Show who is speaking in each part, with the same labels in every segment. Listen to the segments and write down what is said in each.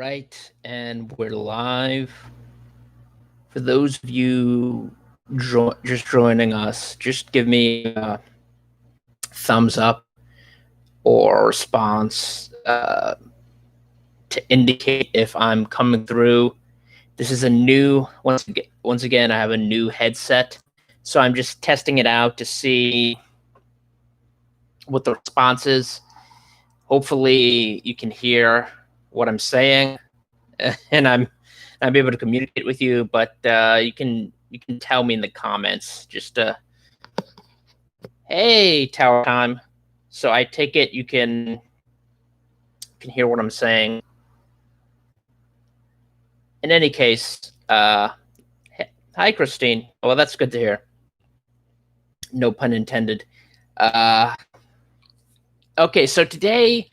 Speaker 1: right, and we're live. For those of you just joining us, just give me a thumbs up or response to indicate if I'm coming through. This is a new once again. I have a new headset, so I'm just testing it out to see what the response is. Hopefully, you can hear what I'm saying, and I'm able to communicate with you. But you can tell me in the comments. Just hey, Tower Time. So I take it you can hear what I'm saying. In any case, hi Christine. Well, that's good to hear. No pun intended. Okay, so today,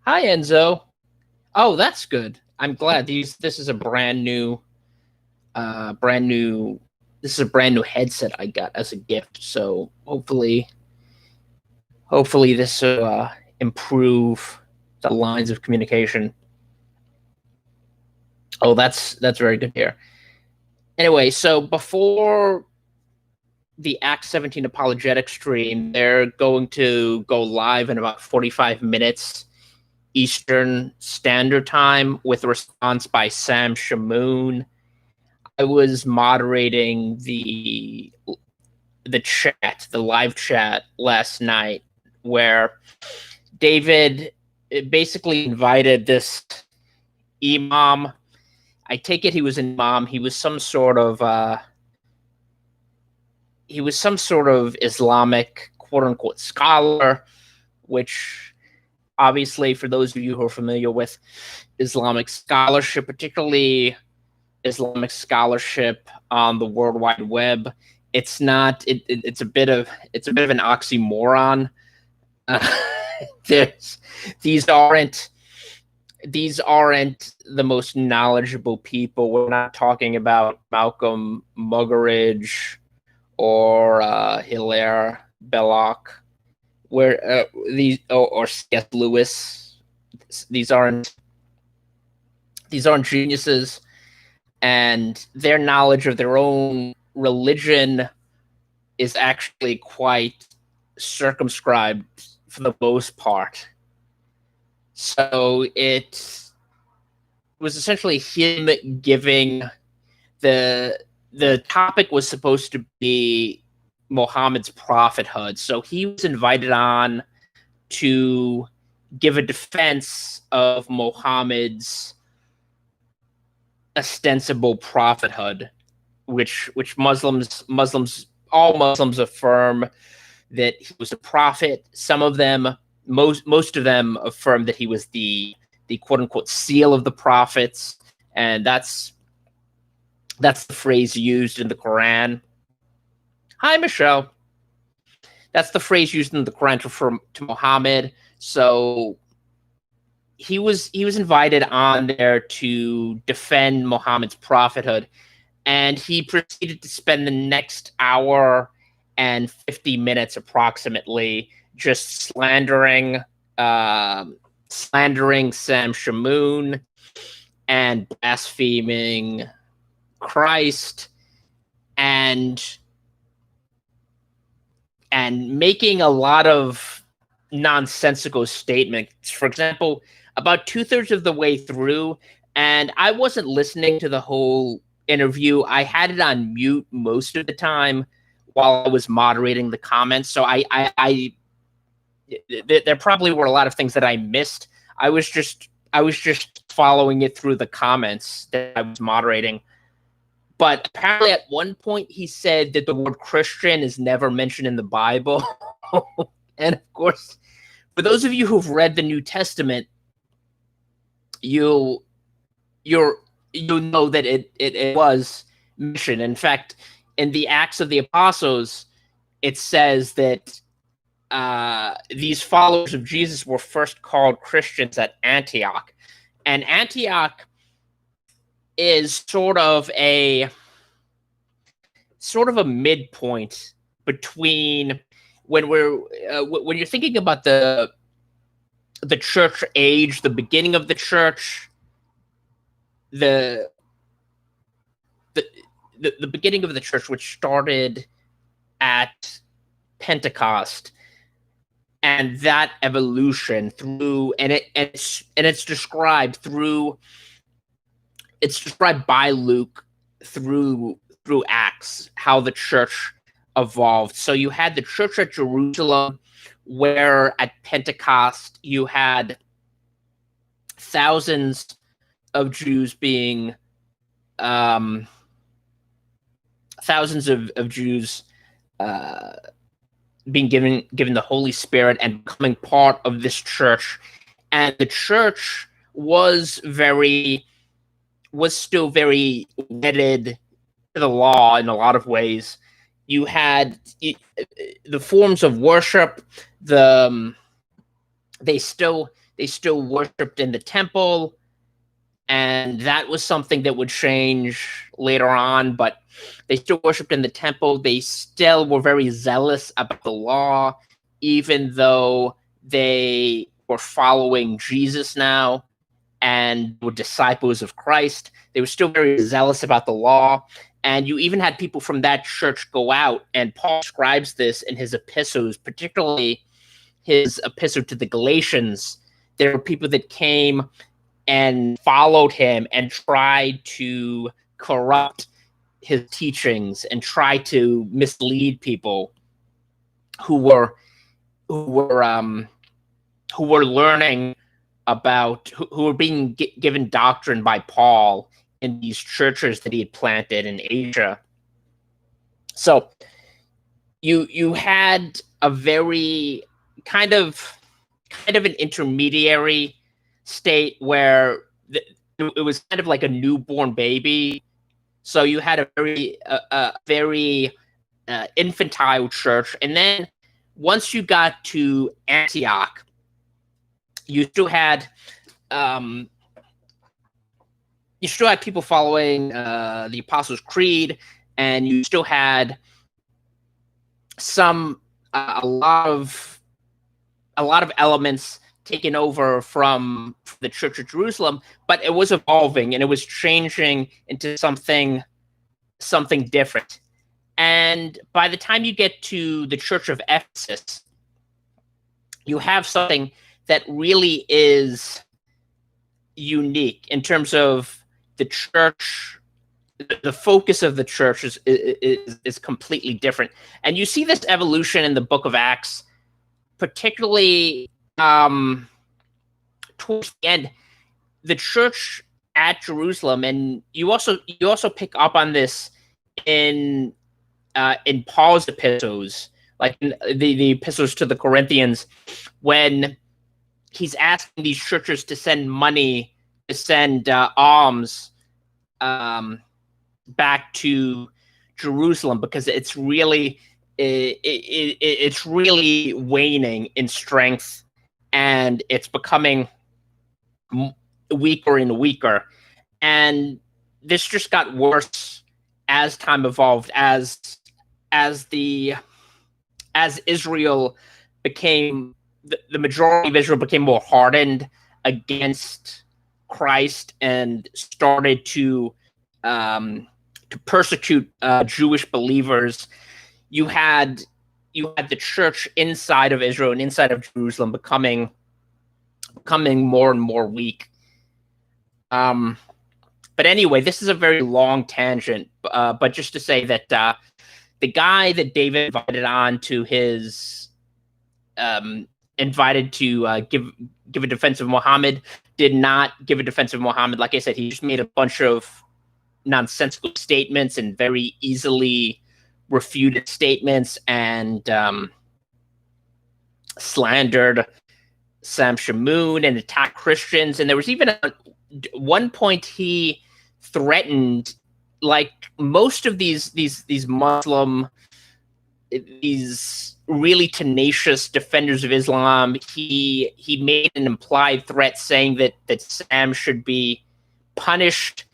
Speaker 1: hi Enzo. Oh, that's good. I'm glad this is a brand new this is a brand new headset I got as a gift. So hopefully this will improve the lines of communication. Oh, that's very good here. Anyway, so before the Act 17 apologetic stream, they're going to go live in about 45 minutes Eastern Standard Time with a response by Sam Shamoon. I was moderating the chat, the live chat last night, where David basically invited this imam. I take it he was an imam. He was some sort of Islamic quote unquote scholar, which obviously for those of you who are familiar with Islamic scholarship, particularly Islamic scholarship on the World Wide Web, it's not. It's a bit of an oxymoron. These aren't the most knowledgeable people. We're not talking about Malcolm Muggeridge or Hilaire Belloc, where or C.S. Lewis. These aren't geniuses, and their knowledge of their own religion is actually quite circumscribed for the most part. So it was essentially him giving the topic was supposed to be Muhammad's prophethood. So he was invited on to give a defense of Muhammad's ostensible prophethood, which all Muslims affirm that he was a prophet. Some of them, most of them, affirm that he was the quote unquote seal of the prophets, and that's the phrase used in the Quran. Hi, Michelle. That's the phrase used in the Quran to refer to Muhammad. So he was invited on there to defend Muhammad's prophethood, and he proceeded to spend the next hour and 50 minutes approximately just slandering Sam Shamoon and blaspheming Christ and making a lot of nonsensical statements. For example, about 2/3 of the way through, and I wasn't listening to the whole interview. I had it on mute most of the time while I was moderating the comments. So there probably were a lot of things that I missed. I was just following it through the comments that I was moderating. But apparently at one point he said that the word Christian is never mentioned in the Bible. And of course, for those of you who've read the New Testament, you'll know that it was mentioned. In fact, in the Acts of the Apostles, it says that these followers of Jesus were first called Christians at Antioch. And Antioch is sort of a midpoint between when you're thinking about the the church age, the beginning of the church, the the beginning of the church, which started at Pentecost, and that evolution through, and it's described through, it's described by Luke through Acts, how the church evolved. So you had the church at Jerusalem, where at Pentecost you had thousands of Jews being thousands of Jews being given the Holy Spirit and becoming part of this church. And the church was still very wedded to the law in a lot of ways. You had the forms of worship, they still worshipped in the temple, and that was something that would change later on, but they still worshipped in the temple. They still were very zealous about the law, even though they were following Jesus now and were disciples of Christ. They were still very zealous about the law. And you even had people from that church go out, and Paul describes this in his epistles, particularly his epistle to the Galatians. There were people that came and followed him and tried to corrupt his teachings and try to mislead people who were learning about, who were being given doctrine by Paul in these churches that he had planted in Asia. So you had a very kind of an intermediary state where it was kind of like a newborn baby. So you had a very infantile church, and then once you got to Antioch, you still had people following the Apostles' Creed, and you still had a lot of elements taken over from the Church of Jerusalem, but it was evolving and it was changing into something different. And by the time you get to the Church of Ephesus, you have something that really is unique in terms of the church. The focus of the church is completely different. And you see this evolution in the book of Acts, particularly towards the end. The church at Jerusalem, and you also pick up on this in Paul's epistles, like in the epistles to the Corinthians, when he's asking these churches to send money, to send alms back to Jerusalem, because it's really waning in strength, and it's becoming weaker and weaker. And this just got worse as time evolved, as Israel became, the majority of Israel became more hardened against Christ and started to persecute Jewish believers. You had the church inside of Israel and inside of Jerusalem becoming more and more weak. But anyway, this is a very long tangent, but just to say that the guy that David invited on to his invited to give a defense of Muhammad did not give a defense of Muhammad. Like I said, he just made a bunch of nonsensical statements and very easily refuted statements, and slandered Sam Shamoon and attacked Christians. And there was even at one point he threatened, like most of these Muslim, these really tenacious defenders of Islam, he made an implied threat saying that Sam should be punished.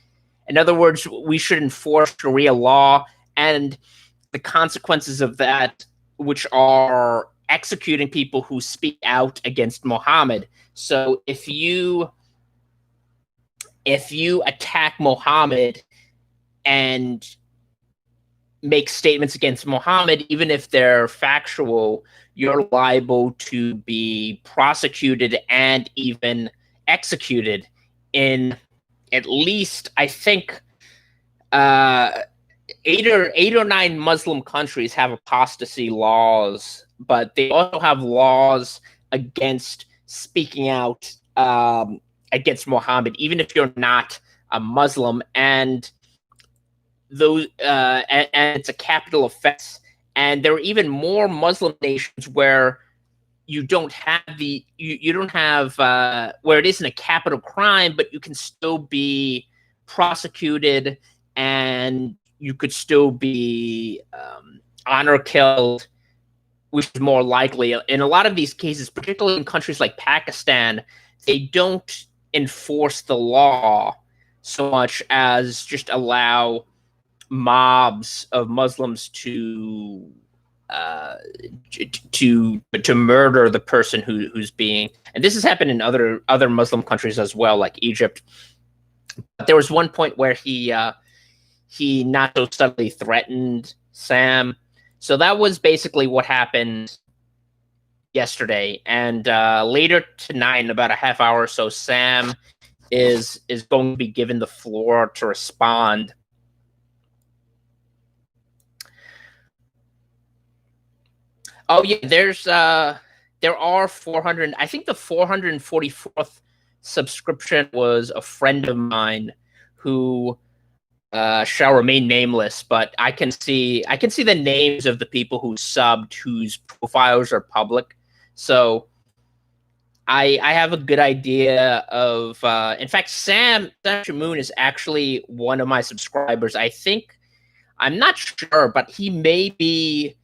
Speaker 1: In other words, we should enforce Sharia law, and the consequences of that, which are executing people who speak out against Muhammad. So if you attack Muhammad and make statements against Muhammad, even if they're factual, you're liable to be prosecuted and even executed in at least, I think, eight or nine Muslim countries have apostasy laws, but they also have laws against speaking out against Muhammad, even if you're not a Muslim. And those and it's a capital offense. And there are even more Muslim nations where you don't have you don't have where it isn't a capital crime, but you can still be prosecuted and you could still be honor killed, which is more likely. In a lot of these cases, particularly in countries like Pakistan, they don't enforce the law so much as just allow mobs of Muslims to murder the person who's being. And this has happened in other Muslim countries as well, like Egypt. But there was one point where he not so subtly threatened Sam. So that was basically what happened yesterday. And later tonight, in about a half hour or so, Sam is going to be given the floor to respond. Oh yeah, there are 400. I think the 444th subscription was a friend of mine who shall remain nameless, but I can see the names of the people who subbed, whose profiles are public. So I have a good idea of. In fact, Sam Shamoon is actually one of my subscribers. I think, I'm not sure, but he may be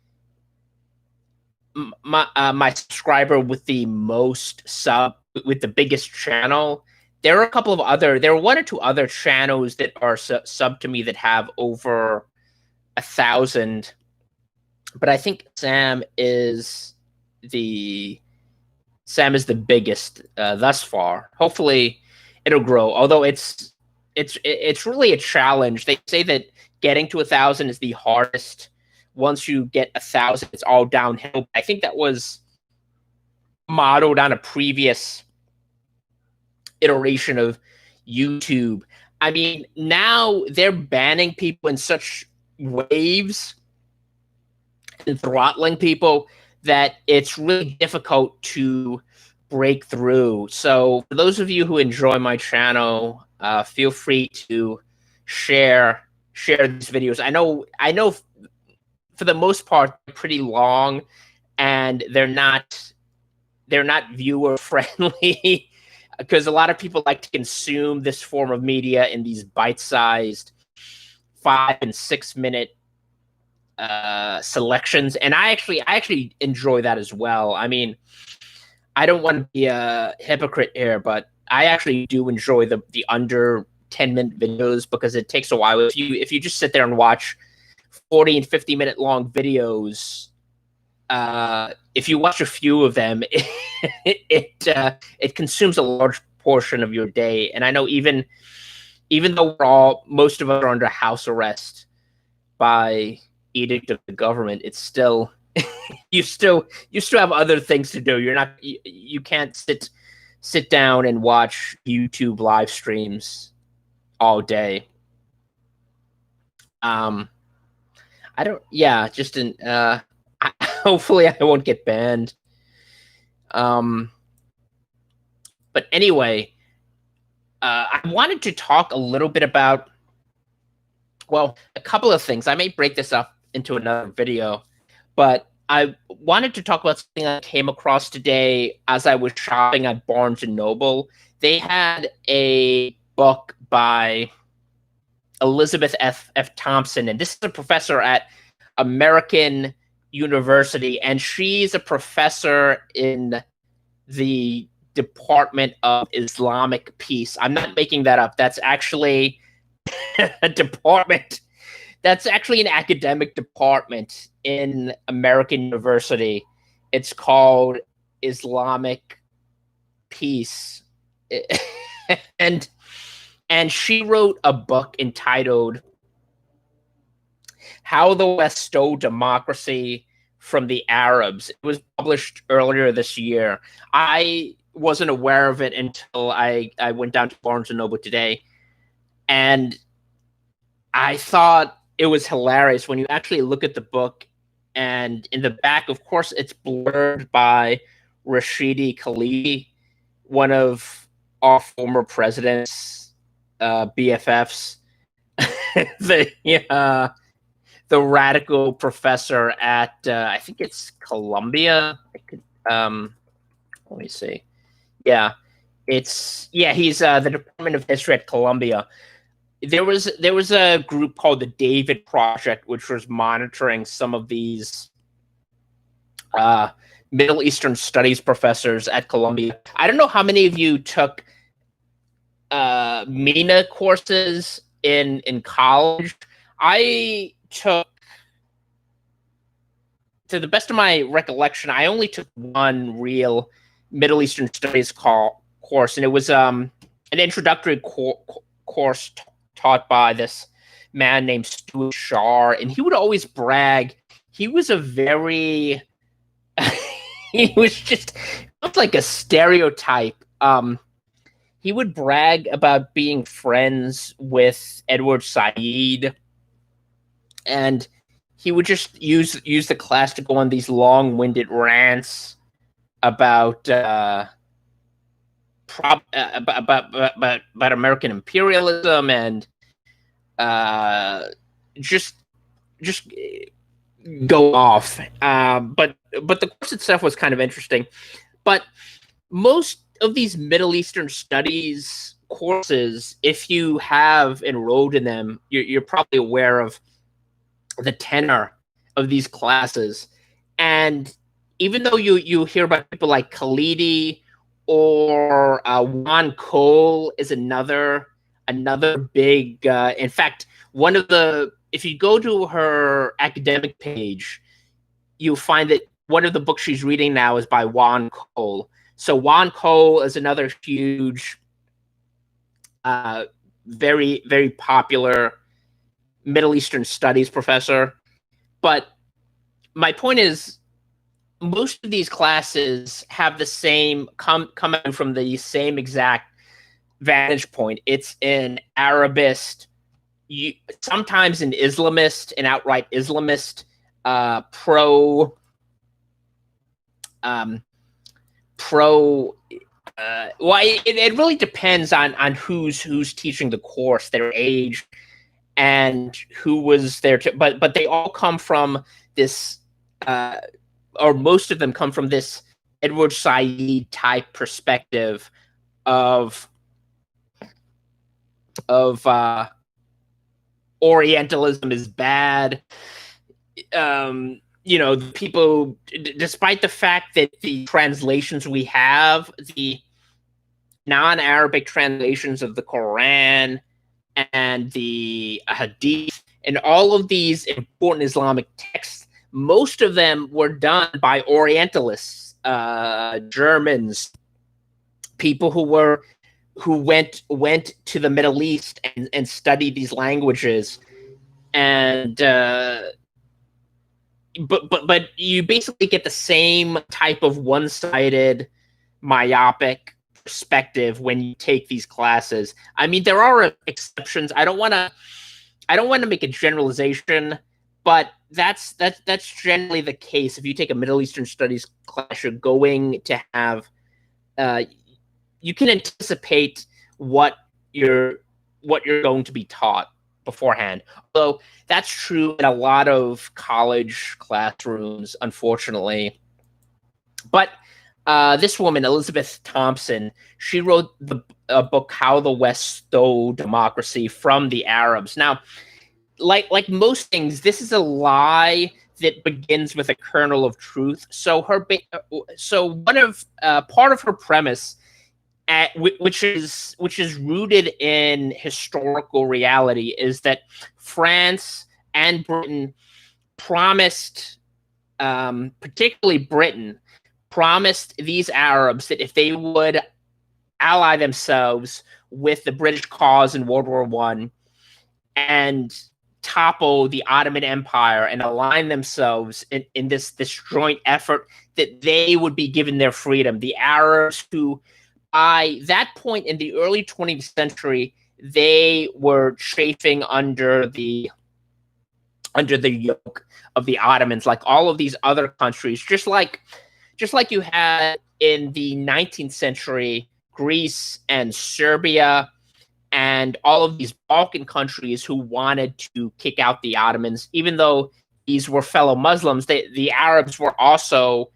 Speaker 1: my subscriber with the most with the biggest channel. There are one or two other channels that are sub to me that have over 1,000, but I think Sam is the biggest thus far. Hopefully it'll grow, although it's really a challenge. They say that getting to 1,000 is the hardest. Once you get 1,000, it's all downhill. I think that was modeled on a previous iteration of YouTube. I mean, now they're banning people in such waves and throttling people that it's really difficult to break through. So for those of you who enjoy my channel, feel free to share these videos. I know for the most part, they're pretty long, and they're not viewer friendly because a lot of people like to consume this form of media in these bite-sized 5 and 6 minute selections, and I actually enjoy that as well. I mean, I don't want to be a hypocrite here, but I actually do enjoy the under 10-minute videos because it takes a while. If you just sit there and watch 40 and 50-minute long videos, if you watch a few of them, it consumes a large portion of your day. And I know even though most of us are under house arrest by edict of the government, it's still you still have other things to do. You can't sit down and watch YouTube live streams all day. I don't. Yeah, just in. Hopefully, I won't get banned. But anyway, I wanted to talk a little bit about, well, a couple of things. I may break this up into another video, but I wanted to talk about something I came across today as I was shopping at Barnes & Noble. They had a book by Elizabeth F. Thompson, and this is a professor at American University, and she's a professor in the Department of Islamic Peace. I'm not making that up. That's actually a department. That's actually an academic department in American University, It's called Islamic Peace. and she wrote a book entitled How the West Stole Democracy from the Arabs. It was published earlier this year. I wasn't aware of it until I went down to Barnes & Noble today. And I thought it was hilarious when you actually look at the book, and in the back, of course, it's blurred by Rashidi Khalidi, one of our former president's BFFs, the radical professor at I think it's Columbia. Let me see. Yeah, he's the Department of History at Columbia. There was a group called the David Project, which was monitoring some of these Middle Eastern studies professors at Columbia. I don't know how many of you took MENA courses in college. I took, to the best of my recollection, I only took one real Middle Eastern studies course, and it was an introductory course taught by this man named Stuart Shar, and he would always brag. He was a very he was just like a stereotype. He would brag about being friends with Edward Said, and he would just use the class to go on these long-winded rants about about American imperialism and just go off. But the course itself was kind of interesting. But most of these Middle Eastern studies courses, if you have enrolled in them, you're probably aware of the tenor of these classes. And even though you hear about people like Khalidi or Juan Cole is another big. In fact, if you go to her academic page, you'll find that one of the books she's reading now is by Juan Cole. So Juan Cole is another huge, very, very popular Middle Eastern studies professor. But my point is, most of these classes have the same coming from the same exact vantage point. It's an Arabist, sometimes an Islamist, an outright Islamist, pro. Well, it really depends on who's teaching the course, their age, and who was there. But they all come from this. Or most of them come from this Edward Said type perspective of Orientalism is bad. People, despite the fact that the translations we have, the non-Arabic translations of the Quran and the Hadith, and all of these important Islamic texts, most of them were done by Orientalists, Germans, people who went to the Middle East and studied these languages, and but you basically get the same type of one-sided, myopic perspective when you take these classes. I mean, there are exceptions. I don't want to make a generalization, but that's generally the case. If you take a Middle Eastern studies class, you're going to have you can anticipate what you're going to be taught beforehand. Although that's true in a lot of college classrooms, unfortunately. But this woman, Elizabeth Thompson, she wrote a book, How the West Stole Democracy from the Arabs. Now, like most things, this is a lie that begins with a kernel of truth. So one of part of her premise, which is rooted in historical reality, is that France and Britain promised particularly Britain, promised these Arabs that if they would ally themselves with the British cause in World War I and topple the Ottoman Empire and align themselves in this joint effort, that they would be given their freedom. The Arabs who, by that point in the early 20th century, they were chafing under the yoke of the Ottomans, like all of these other countries, just like you had in the 19th century, Greece and Serbia and all of these Balkan countries who wanted to kick out the Ottomans. Even though these were fellow Muslims, the Arabs were also,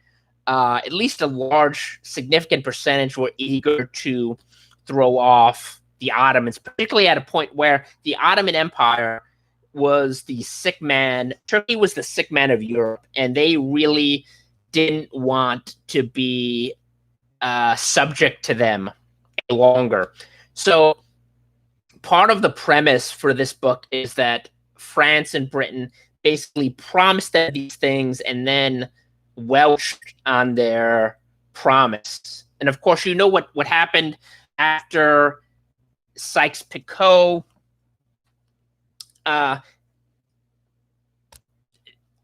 Speaker 1: at least a large, significant percentage, were eager to throw off the Ottomans, particularly at a point where the Ottoman Empire was the sick man. Turkey was the sick man of Europe, and they really didn't want to be subject to them any longer. So part of the premise for this book is that France and Britain basically promised them these things and then welched on their promise. And of course, you know what happened after Sykes-Picot.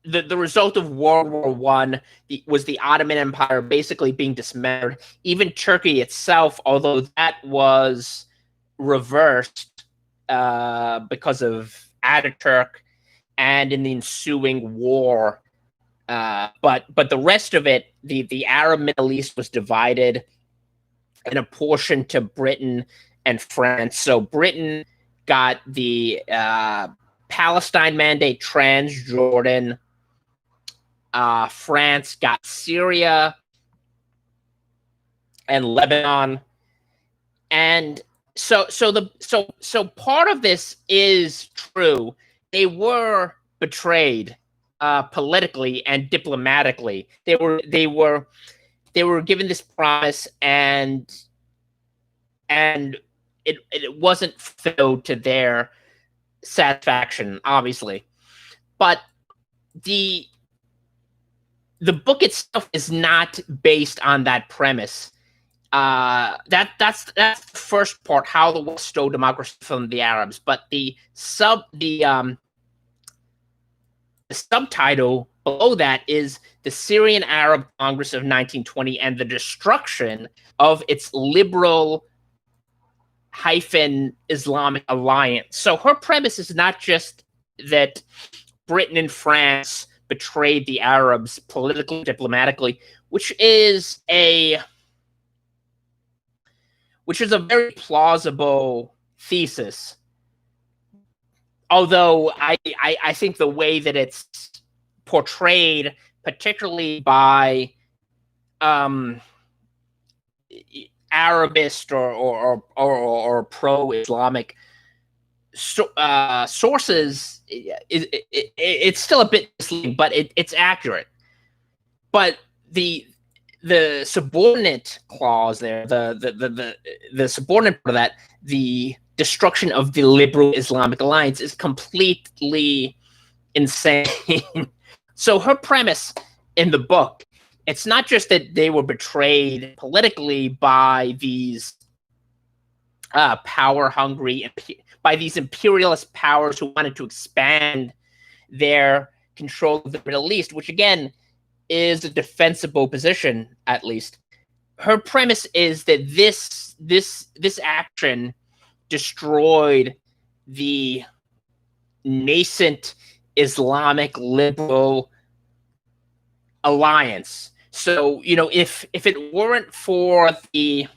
Speaker 1: The result of World War I was the Ottoman Empire basically being dismembered. Even Turkey itself, although that was reversed because of Ataturk and in the ensuing war. But the rest of it, the Arab Middle East was divided and apportioned to Britain and France. So Britain got the Palestine Mandate, Transjordan. France got Syria and Lebanon. And so part of this is true. They were betrayed politically and diplomatically. They were given this promise, and it wasn't fulfilled to their satisfaction, obviously. But the book itself is not based on that premise. That's the first part, how the West stole democracy from the Arabs. But the subtitle below that is the Syrian Arab Congress of 1920 and the destruction of its liberal Islamic alliance. So her premise is not just that Britain and France betrayed the Arabs politically, diplomatically, which is a very plausible thesis. Although I think the way that it's portrayed, particularly by Arabist or pro-Islamic sources, it's still a bit misleading, but it's accurate. But the subordinate clause there, the subordinate part of that, the destruction of the liberal Islamic alliance, is completely insane. So her premise in the book, it's not just that they were betrayed politically by these power-hungry, by these imperialist powers who wanted to expand their control of the Middle East, which again is a defensible position, at least. Her premise is that this action destroyed the nascent Islamic liberal alliance. So, if it weren't for the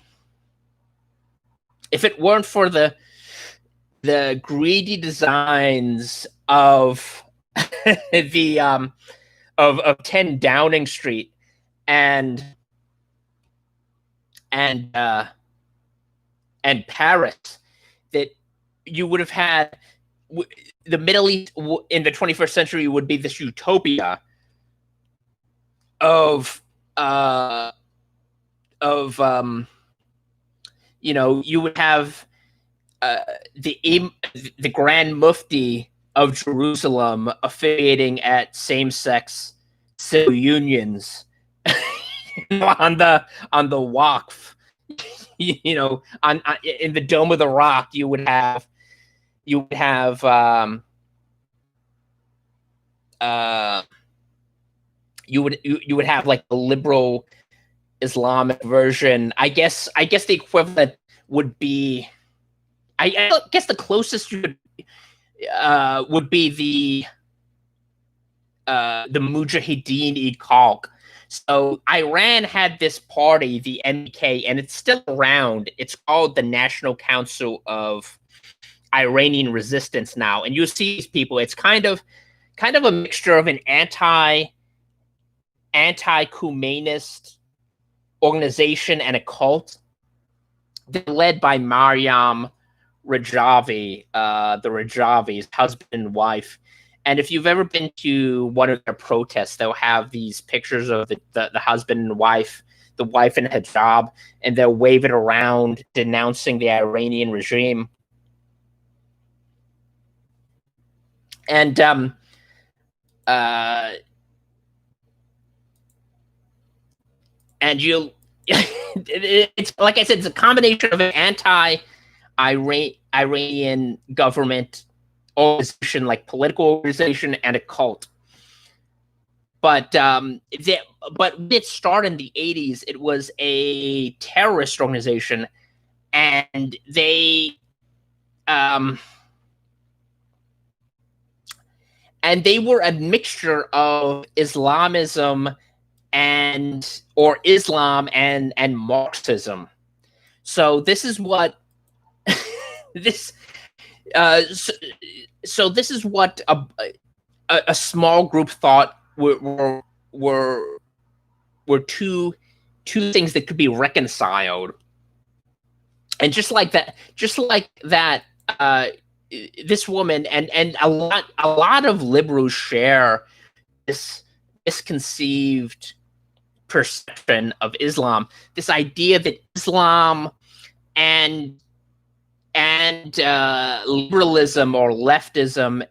Speaker 1: greedy designs of of 10 Downing Street and Paris, that you would have had the Middle East in the 21st century would be this utopia of you would have the Grand Mufti of Jerusalem officiating at same-sex civil unions on the Waqf. On in the Dome of the Rock, you would have you would have like a liberal Islamic version. I guess the equivalent would be, I guess the closest you would be the Mujahideen-e-Khalq. So Iran had this party, the MK, and it's still around. It's called the National Council of Iranian Resistance now, and you see these people. It's kind of a mixture of an anti-Khomeinist organization and a cult. They're led by Maryam Rajavi, the Rajavis, husband and wife. And if you've ever been to one of their protests, they'll have these pictures of the husband and wife, the wife in hijab, and they'll wave it around, denouncing the Iranian regime. And you'll it's like I said, it's a combination of an anti-Iranian government organization, like political organization, and a cult. But when it started in the 80s, it was a terrorist organization, and they were a mixture of Islamism or Islam and Marxism. So this is what this this is what a small group thought were two things that could be reconciled. And just like that, this woman and a lot of liberals share this misconceived perception of Islam, this idea that Islam and liberalism or leftism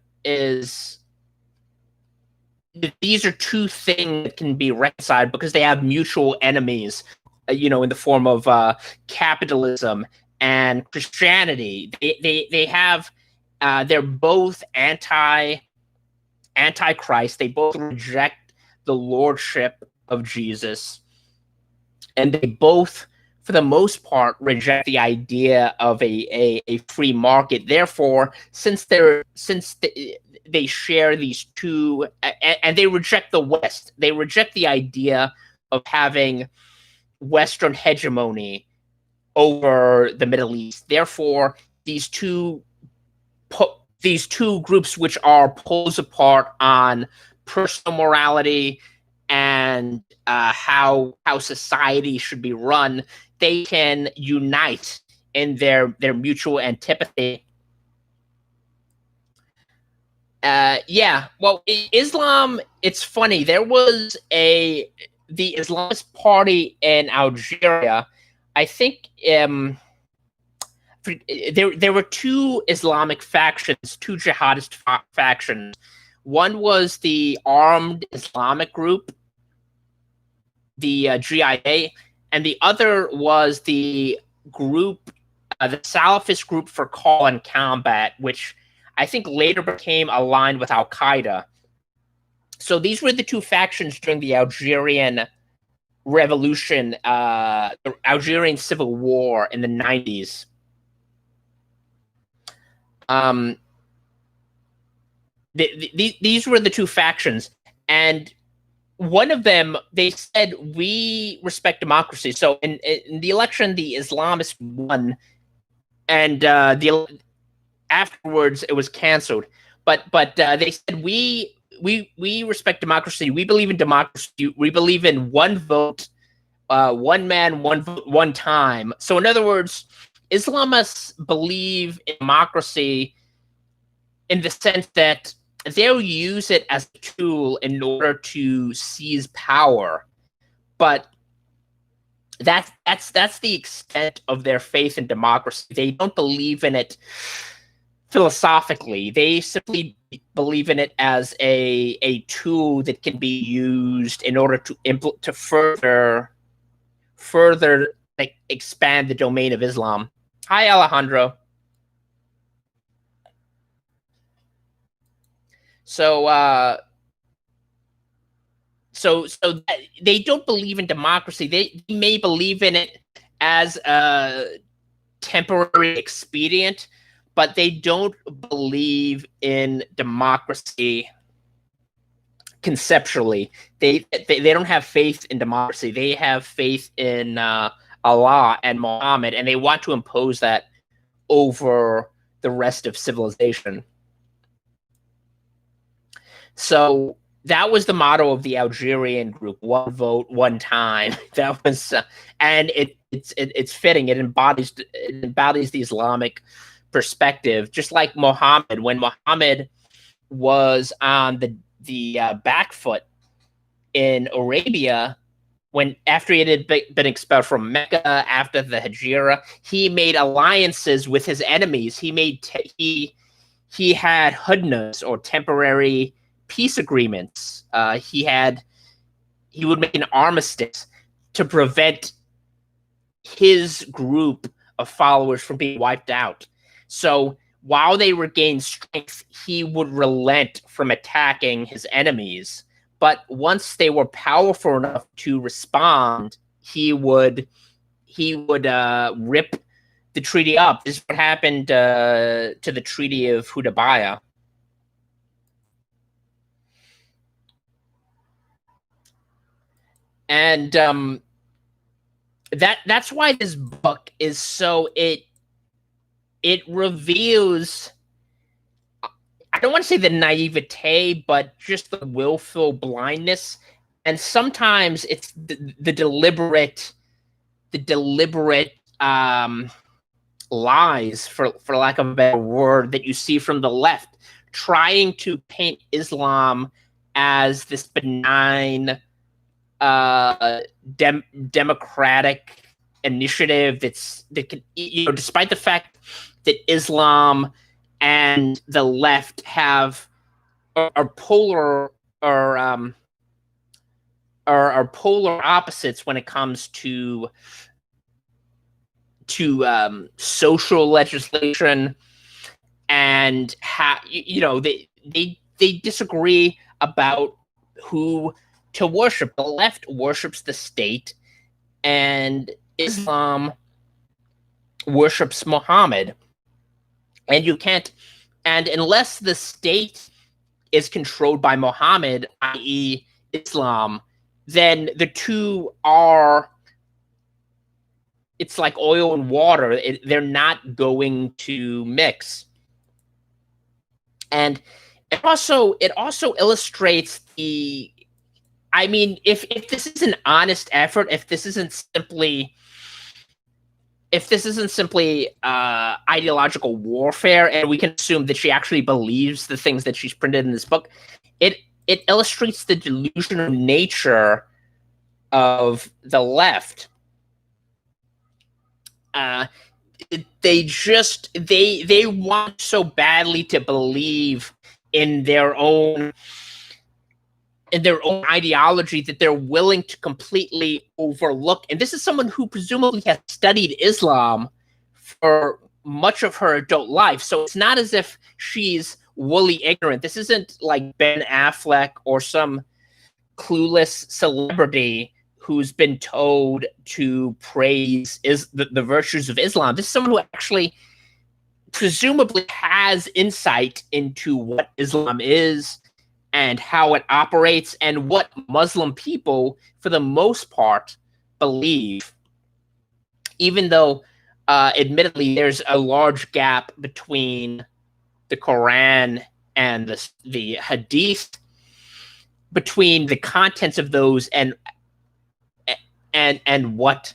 Speaker 1: these are two things that can be reconciled because they have mutual enemies, in the form of capitalism and Christianity. They have they're both anti-Christ. They both reject the lordship of Jesus, and they both, for the most part, reject the idea of a free market. Therefore, since they share these two, and they reject the West, they reject the idea of having Western hegemony over the Middle East. Therefore, these two groups, which are poles apart on personal morality and how society should be run, they can unite in their mutual antipathy. Well, Islam, it's funny. There was the Islamist party in Algeria. I think there were two Islamic factions, two jihadist factions. One was the Armed Islamic Group, the GIA, and the other was the group, the Salafist Group for Call and Combat, which I think later became aligned with Al Qaeda. So these were the two factions during the Algerian Revolution, the Algerian Civil War in the 90s. These were the two factions, and one of them, they said, we respect democracy. So in the election, the Islamists won, and afterwards it was canceled. But they said, we respect democracy. We believe in democracy. We believe in one vote, one man, one vote, one time. So in other words, Islamists believe in democracy in the sense that they'll use it as a tool in order to seize power, but that's the extent of their faith in democracy. They don't believe in it philosophically. They simply believe in it as a tool that can be used in order to further like, expand the domain of Islam. Hi, Alejandro. So they don't believe in democracy. They may believe in it as a temporary expedient, but they don't believe in democracy conceptually. They don't have faith in democracy. They have faith in Allah and Muhammad, and they want to impose that over the rest of civilization. So that was the motto of the Algerian group: one vote, one time. That was, and it's fitting. It embodies the Islamic perspective, just like Muhammad. When Muhammad was on the back foot in Arabia, after he had been expelled from Mecca after the Hijra, he made alliances with his enemies. He had hudnas, or temporary peace agreements. He would make an armistice to prevent his group of followers from being wiped out. So while they regained strength, he would relent from attacking his enemies. But once they were powerful enough to respond, he would rip the treaty up. This is what happened to the Treaty of Hudaybiyah. And that's why this book is so it reveals, I don't want to say the naivete, but just the willful blindness, and sometimes it's the deliberate lies, for lack of a better word, that you see from the left, trying to paint Islam as this benign democratic initiative that can, despite the fact that Islam and the left are polar opposites when it comes to social legislation, and how they disagree about who to worship. The left worships the state, and Islam worships Muhammad. And you can't, and unless the state is controlled by Muhammad, i.e. Islam, then the two are, it's like oil and water. They're not going to mix. And it also illustrates if this is an honest effort, if this isn't simply ideological warfare, and we can assume that she actually believes the things that she's printed in this book, it illustrates the delusional nature of the left. They want so badly to believe in their own ideology that they're willing to completely overlook. And this is someone who presumably has studied Islam for much of her adult life. So it's not as if she's woolly ignorant. This isn't like Ben Affleck or some clueless celebrity who's been told to praise the virtues of Islam. This is someone who actually presumably has insight into what Islam is and how it operates, and what Muslim people, for the most part, believe. Even though, admittedly, there's a large gap between the Quran and the Hadith, between the contents of those and what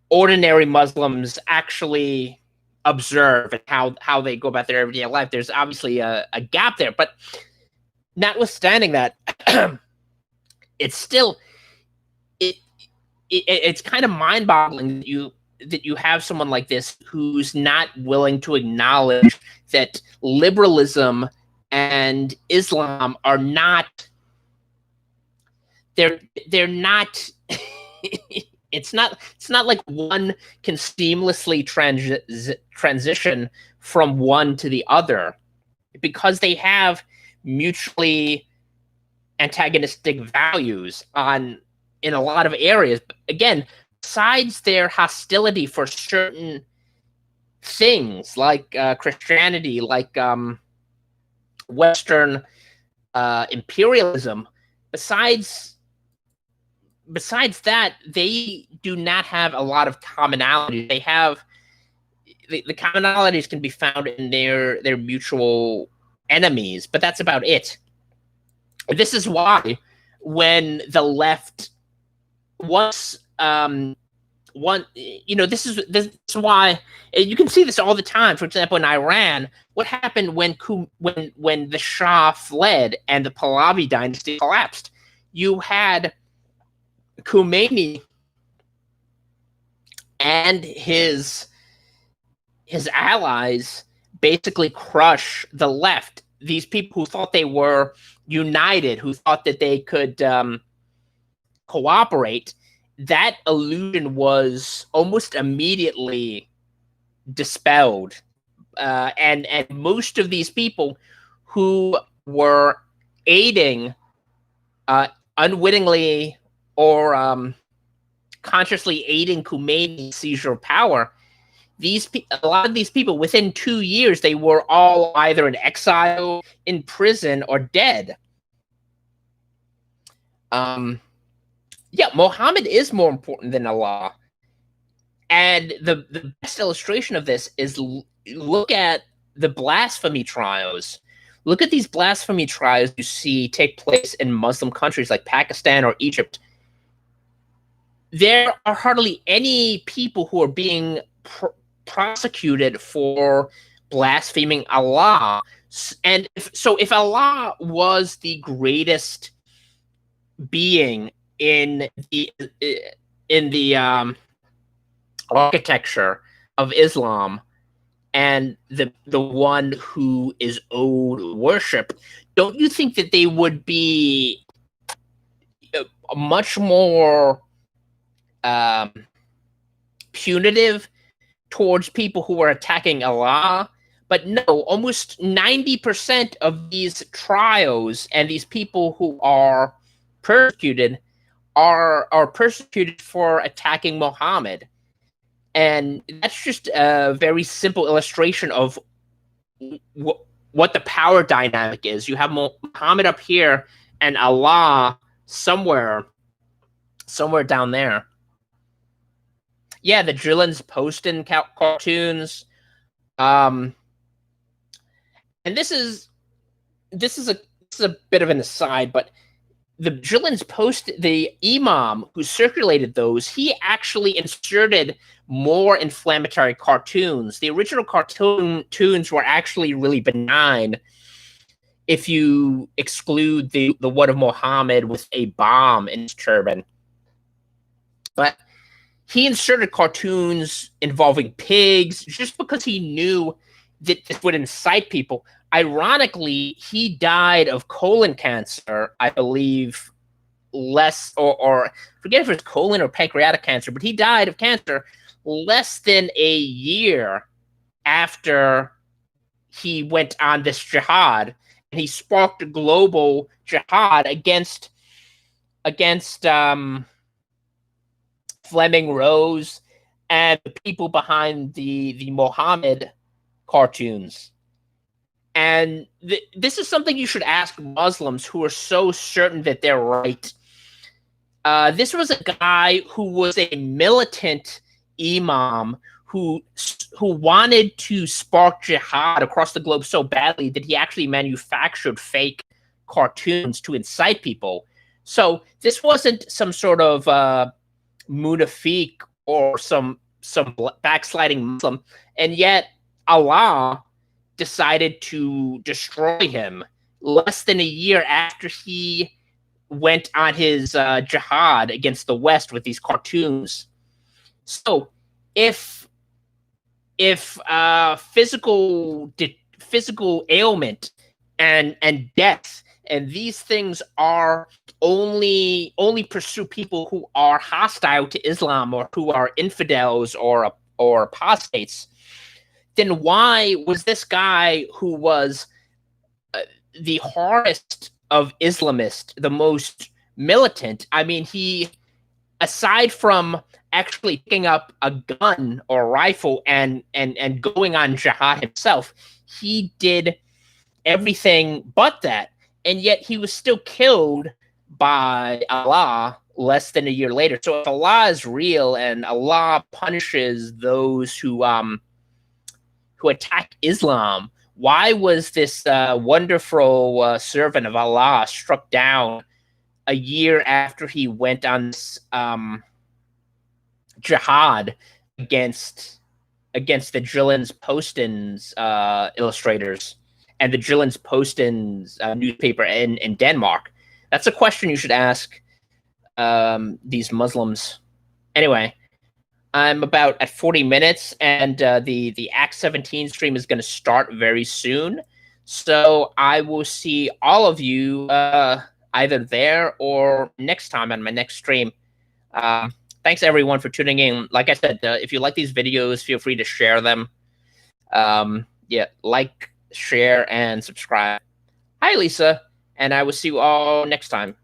Speaker 1: ordinary Muslims actually observe and how they go about their everyday life. There's obviously a gap there, but notwithstanding that, it's still it's kind of mind-boggling that you have someone like this who's not willing to acknowledge that liberalism and Islam are not they're not it's not like one can seamlessly transition from one to the other, because they have mutually antagonistic values in a lot of areas. But again, besides their hostility for certain things like Christianity, like Western imperialism, besides that, they do not have a lot of commonality. They have the commonalities can be found in their mutual enemies, but that's about it. This is why when the left once this is why you can see this all the time. For example, in Iran, what happened when the Shah fled and the Pahlavi dynasty collapsed? You had Khomeini and his allies basically crush the left. These people who thought they were united, who thought that they could cooperate, that illusion was almost immediately dispelled. And most of these people who were aiding unwittingly or consciously aiding Khomeini's seizure of power, a lot of these people, within 2 years, they were all either in exile, in prison, or dead. Muhammad is more important than Allah. And the best illustration of this is look at the blasphemy trials. Look at these blasphemy trials you see take place in Muslim countries like Pakistan or Egypt. There are hardly any people who are being prosecuted for blaspheming Allah. And if Allah was the greatest being in the architecture of Islam, and the one who is owed worship, don't you think that they would be much more punitive towards people who are attacking Allah? But no, almost 90% of these trials and these people who are persecuted are persecuted for attacking Muhammad. And that's just a very simple illustration of what the power dynamic is. You have Muhammad up here and Allah somewhere down there. Yeah, the Drillins posting cartoons. And this is a bit of an aside, but the Drillins the Imam who circulated those, he actually inserted more inflammatory cartoons. The original cartoons were actually really benign if you exclude the one of Muhammad with a bomb in his turban. But he inserted cartoons involving pigs just because he knew that this would incite people. Ironically, he died of colon cancer, I believe, or forget if it was colon or pancreatic cancer, but he died of cancer less than a year after he went on this jihad, and he sparked a global jihad against Fleming Rose and the people behind the Mohammed cartoons. And this is something you should ask Muslims who are so certain that they're right. This was a guy who was a militant imam who wanted to spark jihad across the globe so badly that he actually manufactured fake cartoons to incite people. So this wasn't some sort of munafiq or some backsliding Muslim, and yet Allah decided to destroy him less than a year after he went on his jihad against the West with these cartoons. So if physical ailment and death and these things are only pursue people who are hostile to Islam or who are infidels or apostates, then why was this guy who was the hardest of Islamists, the most militant? I mean, he, aside from actually picking up a gun or rifle and going on jihad himself, he did everything but that, and yet he was still killed by Allah less than a year later. So if Allah is real and Allah punishes those who attack Islam, why was this wonderful servant of Allah struck down a year after he went on this jihad against the Drillens Postens illustrators and the Drillens Postens newspaper in Denmark? That's a question you should ask these Muslims. Anyway, I'm about at 40 minutes, and the Act 17 stream is going to start very soon. So I will see all of you either there or next time on my next stream. Thanks, everyone, for tuning in. Like I said, if you like these videos, feel free to share them. Yeah, like, share, and subscribe. Hi, Lisa, and I will see you all next time.